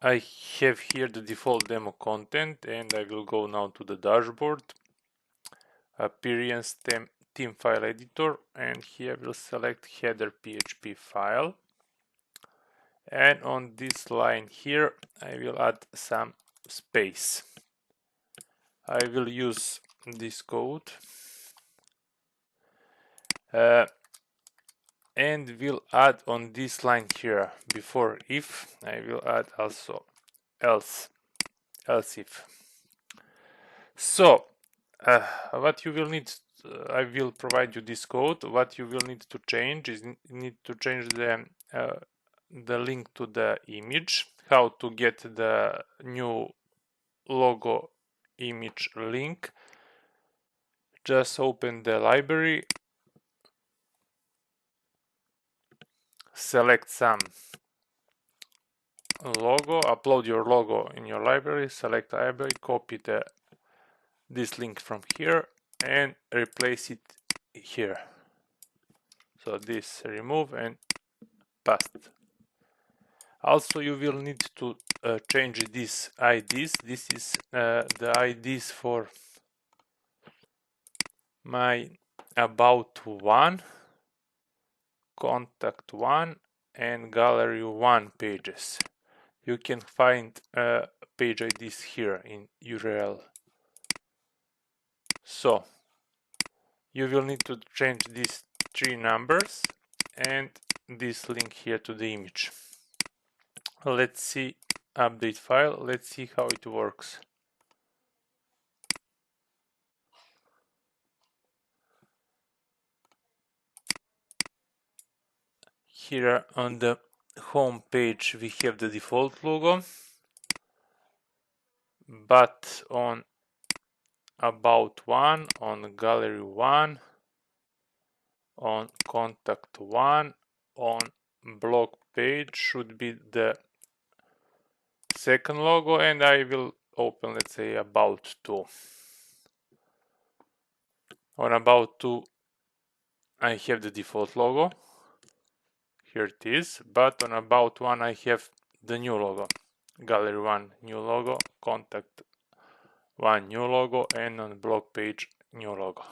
I have here the default demo content, and I will go now to the dashboard, appearance theme file editor, and here I will select header PHP file. And on this line here, I will add some space. I will use this code and will add on this line here before if, I will add also else if. So what you will need, I will provide you this code. What you will need to change is need to change the link to the image, how to get the new logo image link. Just open the library, select some logo, upload your logo in your library, select library, copy this link from here and replace it here. So this remove and paste. Also you will need to change these IDs. This is the IDs for my about one, contact one and gallery one pages. You can find page IDs here in URL. So you will need to change these three numbers and this link here to the image. Let's see, update file. Let's see how it works. Here on the home page we have the default logo, but on about one, on gallery one, on contact one, on blog page should be the second logo, and I will open, let's say, about two. On about two I have the default logo, here it is, but on about one I have the new logo, gallery one new logo, contact one new logo, and on blog page new logo.